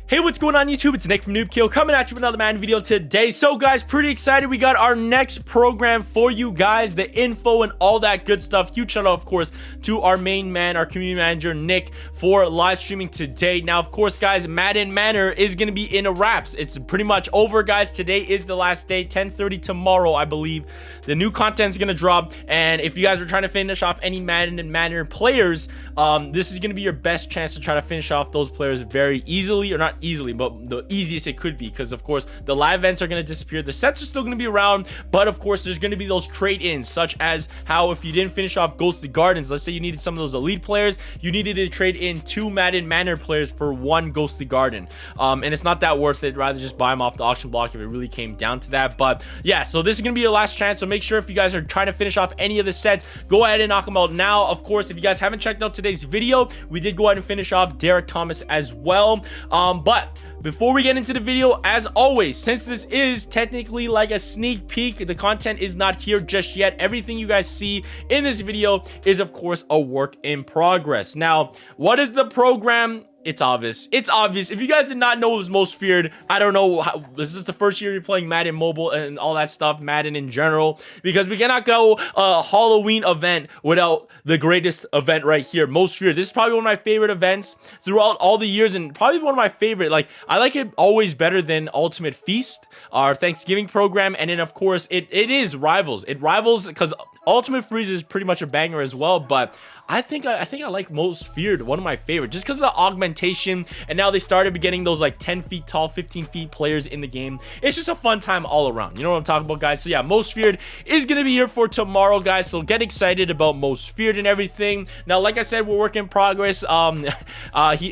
Hey, what's going on YouTube? It's Nick from NoobKill coming at you with another Madden video today. So guys, pretty excited. We got our next program for you guys, the info and all that good stuff. Huge shout out, of course, to our main man, our community manager, Nick, for live streaming today. Now, of course, guys, Madden Manor is going to be in a wraps. It's pretty much over, guys. Today is the last day, 10:30 tomorrow, I believe. The new content is going to drop. And if you guys are trying to finish off any Madden and Manor players, this is going to be your best chance to try to finish off those players very easily, or not easily, but the easiest it could be, because of course the live events are going to disappear. The sets are still going to be around, but of course there's going to be those trade-ins, such as how if you didn't finish off Ghostly Gardens, let's say you needed some of those elite players, you needed to trade in 2 Madden Manor players for 1 Ghostly Garden, and it's not that worth it. Rather just buy them off the auction block if it really came down to that. But yeah, so this is going to be your last chance, so make sure if you guys are trying to finish off any of the sets, go ahead and knock them out now. Of course, if you guys haven't checked out today's video, we did go ahead and finish off Derek Thomas as well. But before we get into the video, as always, since this is technically like a sneak peek, the content is not here just yet. Everything you guys see in this video is, of course, a work in progress. Now, what is the program? It's obvious. It's obvious. If you guys did not know it was Most Feared, I don't know how. This is the first year you're playing Madden Mobile and all that stuff, Madden in general, because we cannot go a Halloween event without the greatest event right here, Most Feared. This is probably one of my favorite events throughout all the years, and probably one of my favorite. Like, I like it always better than Ultimate Feast, our Thanksgiving program, and then of course it is rivals. It rivals because Ultimate Freeze is pretty much a banger as well, but I think I like Most Feared, one of my favorite, just because of the augmentation. And now they started getting those like 10 feet tall, 15 feet players in the game. It's just a fun time all around. You know what I'm talking about, guys? So yeah, Most Feared is gonna be here for tomorrow, guys. So get excited about Most Feared and everything. Now, like I said, we're work in progress. I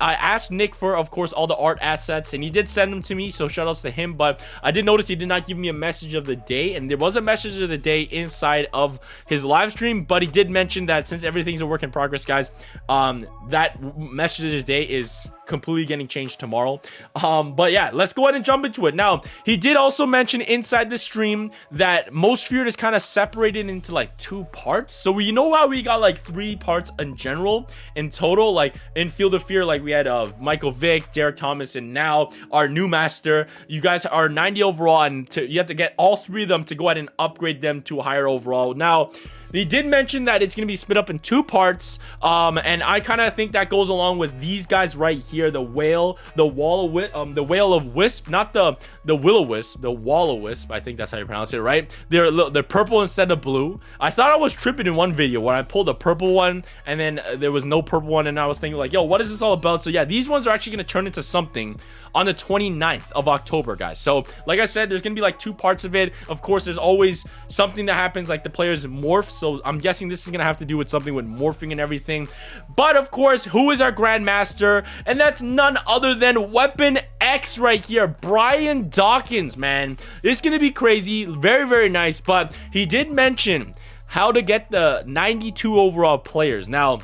asked Nick for, of course, all the art assets, and he did send them to me. So shout outs to him. But I did notice he did not give me a message of the day, and there was a message of the day inside of his live stream. But he did mention that since everything's a work in progress, guys, that message of the day is completely getting changed tomorrow. But yeah, let's go ahead and jump into it. Now, he did also mention inside the stream that Most Feared is kind of separated into like 2 parts. So you know how we got like 3 parts in general, in total, like in Field of Fear, like we had Michael Vick, Derek Thomas, and now our new master. You guys are 90 overall, and you have to get all 3 of them to go ahead and upgrade them to a higher overall. Now, they did mention that it's going to be split up in 2 parts, and I kind of think that goes along with these guys right here, the whale, the wall of the whale of wisp, not the will-o-wisp, the wall-o-wisp. I think that's how you pronounce it, right? They're purple instead of blue. I thought I was tripping in one video when I pulled a purple one, and then there was no purple one, and I was thinking like, yo, what is this all about? So yeah, these ones are actually going to turn into something on the 29th of October, guys. So like I said, there's gonna be like 2 parts of it. Of course, there's always something that happens, like the players morph, so I'm guessing this is gonna have to do with something with morphing and everything. But of course, who is our grandmaster? And that's none other than Weapon X right here, Brian Dawkins. Man, this is gonna be crazy. Very, very nice. But he did mention how to get the 92 overall players. Now,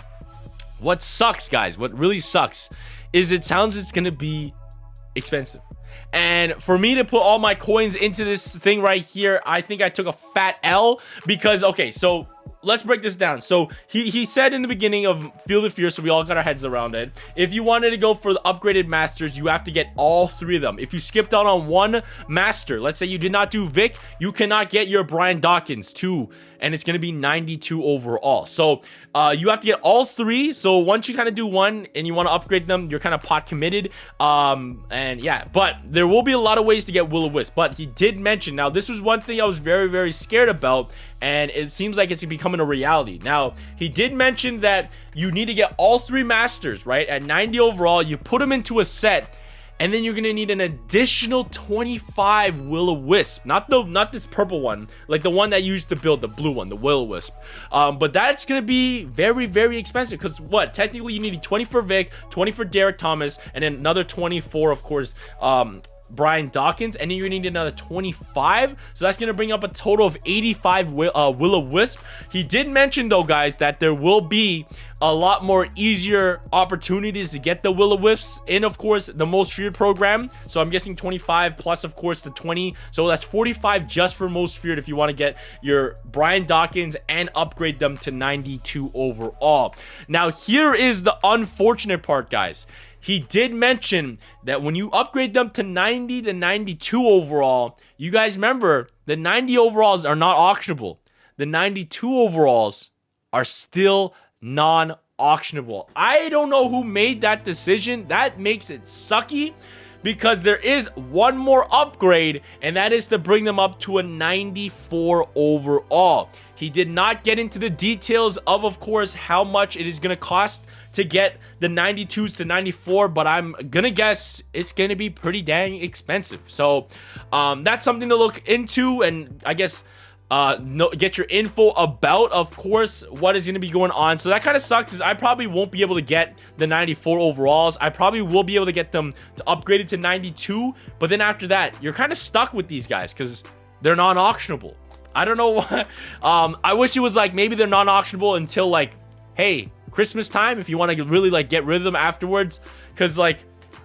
what sucks, guys, what really sucks is it sounds it's gonna be expensive, and for me to put all my coins into this thing right here, I think I took a fat L, because okay, so let's break this down. So he said in the beginning of Field of Fear, so we all got our heads around it, if you wanted to go for the upgraded masters, you have to get all 3 of them. If you skipped out on one master, let's say you did not do Vic, you cannot get your Brian Dawkins 2, and it's going to be 92 overall. So you have to get all 3. So once you kind of do one and you want to upgrade them, you're kind of pot committed. And yeah, but there will be a lot of ways to get Will-O-Wisp. But he did mention, now this was one thing I was very, very scared about, and it seems like it's becoming a reality. Now, he did mention that you need to get all 3 masters, right? At 90 overall, you put them into a set, and then you're gonna need an additional 25 Will-O-Wisp, not this purple one, like the one that you used to build, the blue one, the Will-O-Wisp. But that's gonna be very, very expensive, because what? Technically, you need 20 for Vic, 20 for Derek Thomas, and then another 24, of course, Brian Dawkins, and then you're gonna need another 25, so that's gonna bring up a total of 85 Will-O-Wisp. He did mention, though, guys, that there will be a lot more easier opportunities to get the Will-O-Wisps in, of course, the Most Feared program. So I'm guessing 25 plus, of course, the 20, so that's 45 just for Most Feared if you want to get your Brian Dawkins and upgrade them to 92 overall. Now, here is the unfortunate part, guys. he did mention that when you upgrade them to 90 to 92 overall, you guys remember the 90 overalls are not auctionable. The 92 overalls are still non-auctionable. I don't know who made that decision. That makes it sucky, because there is one more upgrade, and that is to bring them up to a 94 overall. He did not get into the details of course, how much it is going to cost to get the 92s to 94, but I'm going to guess it's going to be pretty dang expensive. So that's something to look into, and I guess get your info about, of course, what is going to be going on. So that kind of sucks, is I probably won't be able to get the 94 overalls. I probably will be able to get them to upgrade it to 92, but then after that, you're kind of stuck with these guys because they're non-auctionable. I don't know why. I wish it was like maybe they're non-auctionable until like, hey, Christmas time, if you want to really like get rid of them afterwards, because like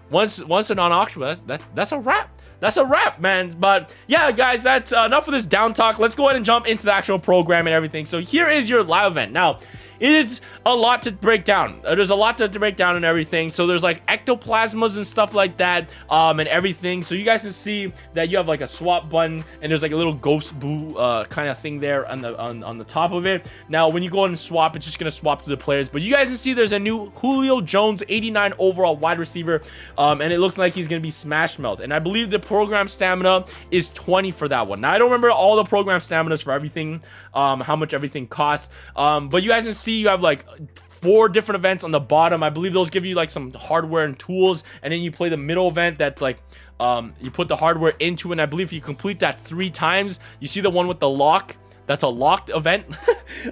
once they're non-auctionable, that's a wrap. That's a wrap, man. But yeah, guys, that's enough of this down talk. Let's go ahead and jump into the actual program and everything. So here is your live event. Now, it is a lot to break down. There's a lot to break down and everything. So there's like ectoplasmas and stuff like that, and everything. So you guys can see that you have like a swap button, and there's like a little ghost boo kind of thing there on the top of it. Now, when you go and swap, it's just gonna swap to the players. But you guys can see there's a new Julio Jones 89 overall wide receiver, and it looks like he's gonna be smash mouth. And I believe the program stamina is 20 for that one. Now, I don't remember all the program staminas for everything, how much everything costs, but you guys can see you have like 4 different events on the bottom. I believe those give you like some hardware and tools, and then you play the middle event that's like you put the hardware into, and I believe if you complete that 3 times, you see the one with the lock, that's a locked event.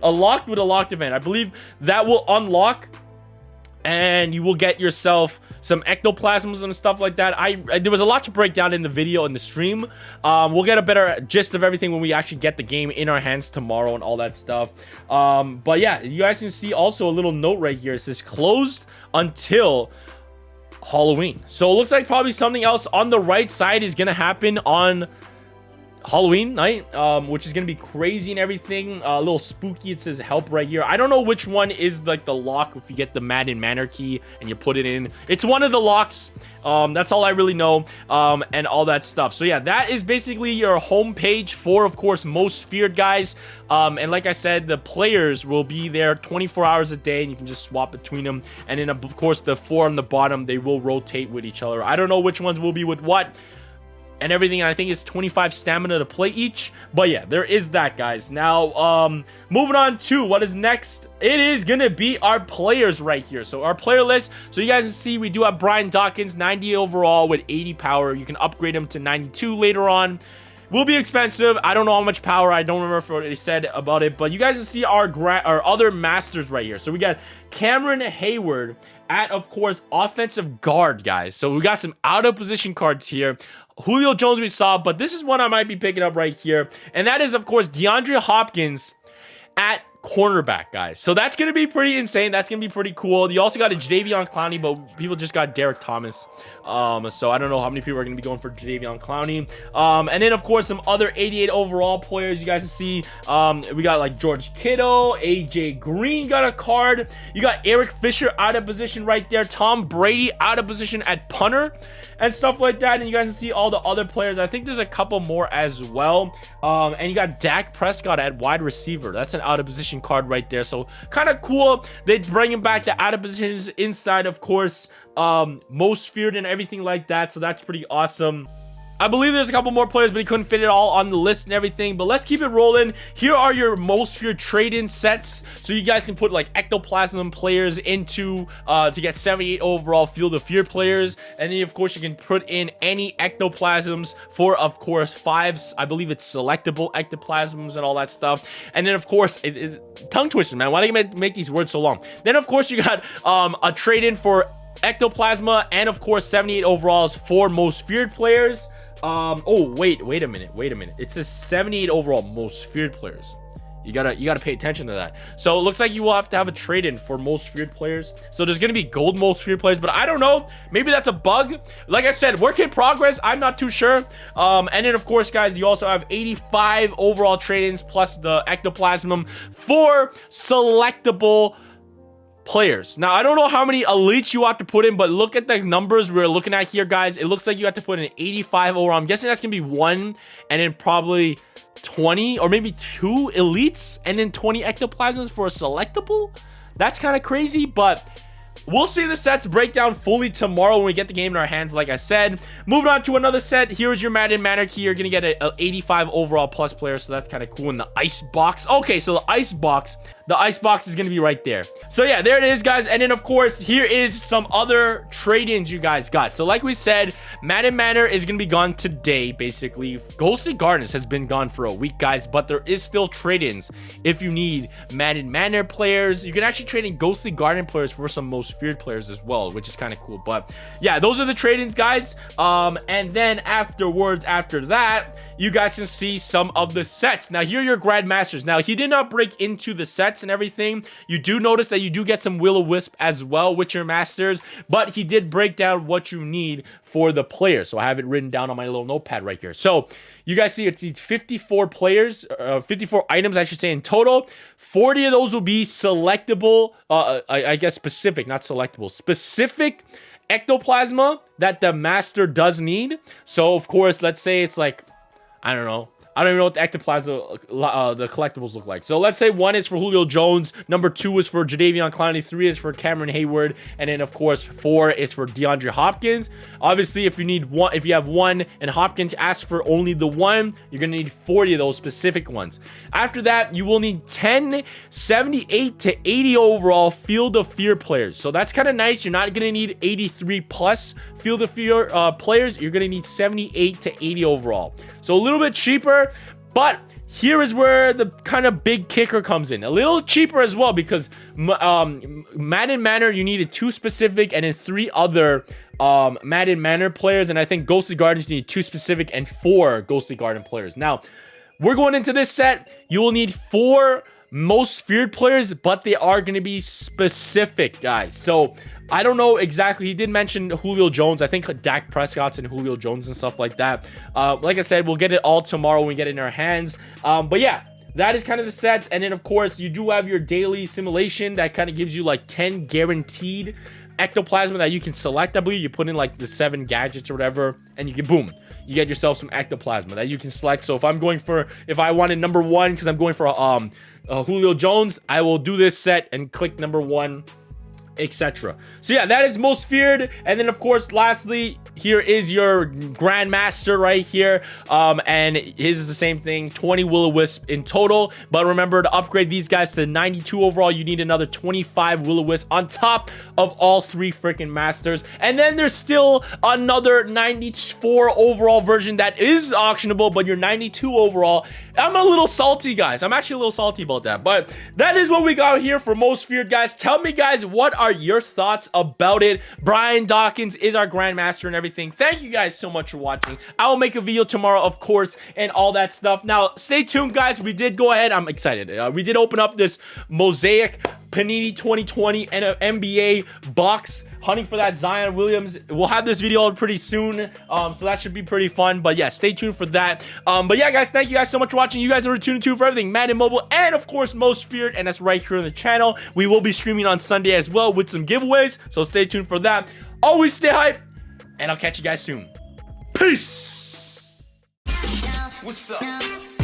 A locked with a locked event, I believe that will unlock, and you will get yourself some ectoplasms and stuff like that. There was a lot to break down in the video and the stream. We'll get a better gist of everything when we actually get the game in our hands tomorrow and all that stuff. But yeah, you guys can see also a little note right here. It says closed until Halloween. So it looks like probably something else on the right side is gonna happen on Halloween night, which is gonna be crazy and everything. A little spooky. It says help right here. I don't know which one is like the lock if you get the Madden Manor key and you put it in. It's one of the locks. That's all I really know, and all that stuff. So yeah, that is basically your home page for, of course, most feared guys. And like I said, the players will be there 24 hours a day, and you can just swap between them. And then of course the 4 on the bottom, they will rotate with each other. I don't know which ones will be with what and everything, and I think it's 25 stamina to play each. But yeah, there is that, guys. Now moving on to what is next, it is gonna be our players right here. So our player list, so you guys can see we do have Brian Dawkins, 90 overall with 80 power. You can upgrade him to 92 later on. Will be expensive. I don't know how much power. I don't remember what they said about it, but you guys can see our other masters right here. So we got Cameron Hayward at, of course, offensive guard, guys. So we got some out of position cards here. Julio Jones we saw, but this is one I might be picking up right here, and that is, of course, DeAndre Hopkins at cornerback, guys. So that's going to be pretty insane. That's going to be pretty cool. You also got a Jadeveon Clowney, but people just got Derek Thomas. So I don't know how many people are going to be going for Jadeveon Clowney. And then, of course, some other 88 overall players you guys can see. We got like George Kittle, AJ Green got a card. You got Eric Fisher out of position right there. Tom Brady out of position at punter and stuff like that. And you guys can see all the other players. I think there's a couple more as well. And you got Dak Prescott at wide receiver. That's an out of position card right there. So kind of cool. They bringing back the out of positions inside, of course, most feared and everything like that. So that's pretty awesome. I believe there's a couple more players, but he couldn't fit it all on the list and everything. But let's keep it rolling. Here are your most feared trade-in sets. So you guys can put like ectoplasm players into to get 78 overall field of fear players. And then of course you can put in any ectoplasms for, of course, 5. I believe it's selectable ectoplasms and all that stuff. And then of course it's tongue twisting, man. Why do they make these words so long? Then of course you got a trade-in for ectoplasma, and of course 78 overalls for most feared players. Oh, wait a minute. It says 78 overall most feared players. You gotta pay attention to that. So it looks like you will have to have a trade-in for most feared players. So there's gonna be gold most feared players, but I don't know. Maybe that's a bug. Like I said, work in progress. I'm not too sure. And then of course, guys, you also have 85 overall trade-ins plus the ectoplasm for selectable players. Now, I don't know how many elites you have to put in, but look at the numbers we're looking at here, guys. It looks like you have to put in 85 overall. I'm guessing that's going to be 1 and then probably 20 or maybe 2 elites and then 20 ectoplasms for a selectable. That's kind of crazy, but we'll see the sets breakdown fully tomorrow when we get the game in our hands, like I said. Moving on to another set. Here's your Madden Monarchy. You're going to get an 85 overall plus player, so that's kind of cool. In the ice box. Okay, so the ice box is going to be right there. So yeah, there it is, guys. And then, of course, here is some other trade-ins you guys got. So like we said, Madden Manor is going to be gone today, basically. Ghostly Gardens has been gone for a week, guys, but there is still trade-ins. If you need Madden Manor players, you can actually trade in Ghostly Garden players for some most feared players as well, which is kind of cool. But yeah, those are the trade-ins, guys. And then afterwards, after that, you guys can see some of the sets. Now, here are your Grandmasters. Now, he did not break into the sets and everything. You do notice that you do get some Will-O-Wisp as well with your Masters, but he did break down what you need for the players. So I have it written down on my little notepad right here. So you guys see it's 54 players, 54 items, I should say, in total. 40 of those will be selectable, I guess specific, not selectable, specific ectoplasma that the master does need. So, of course, let's say it's like, I don't know. I don't even know what the ectoplasm, the collectibles look like. So let's say 1 is for Julio Jones, number 2 is for Jadeveon Clowney, 3 is for Cameron Hayward, and then of course 4 is for DeAndre Hopkins. Obviously, if you have 1 and Hopkins asks for only the 1, you're gonna need 40 of those specific ones. After that, you will need 10 78 to 80 overall Field of Fear players. So that's kind of nice. You're not gonna need 83 plus Field of Fear players. You're gonna need 78 to 80 overall. So a little bit cheaper, but here is where the kind of big kicker comes in. A little cheaper as well, because Madden Manor, you needed 2 specific and then 3 other Madden Manor players. And I think Ghostly Gardens need 2 specific and 4 Ghostly Garden players. Now, we're going into this set. You will need 4 most feared players, but they are going to be specific, guys. So I don't know exactly. He did mention Julio Jones. I think Dak Prescott's and Julio Jones and stuff like that. Like I said, we'll get it all tomorrow when we get it in our hands. But yeah, that is kind of the sets. And then, of course, you do have your daily simulation that kind of gives you like 10 guaranteed ectoplasma that you can select. I believe you put in like the 7 gadgets or whatever, and you can, boom, you get yourself some ectoplasma that you can select. So if I wanted number 1 because I'm going for Julio Jones, I will do this set and click number 1, etc. So yeah, that is most feared. And then, of course, lastly, here is your Grandmaster right here. And his is the same thing, 20 Will-O-Wisp in total. But remember, to upgrade these guys to 92 overall, you need another 25 Will-O-Wisp on top of all 3 freaking Masters. And then there's still another 94 overall version that is auctionable, but your 92 overall, I'm a little salty, guys. I'm actually a little salty about that. But that is what we got here for most feared, guys. Tell me, guys, what are your thoughts about it? Brian Dawkins is our Grandmaster and everything. Thank you guys so much for watching. I will make a video tomorrow, of course, and all that stuff. Now, stay tuned, guys. We did go ahead. I'm excited. We did open up this Mosaic Panini 2020 and NBA box, hunting for that Zion Williams. We'll have this video out pretty soon, so that should be pretty fun. But yeah, stay tuned for that. But yeah, guys, thank you guys so much for watching. You guys are tuned to for everything Madden Mobile and, of course, most feared, and that's right here on the channel. We will be streaming on Sunday as well with some giveaways, so stay tuned for that. Always stay hype, and I'll catch you guys soon. Peace. What's up?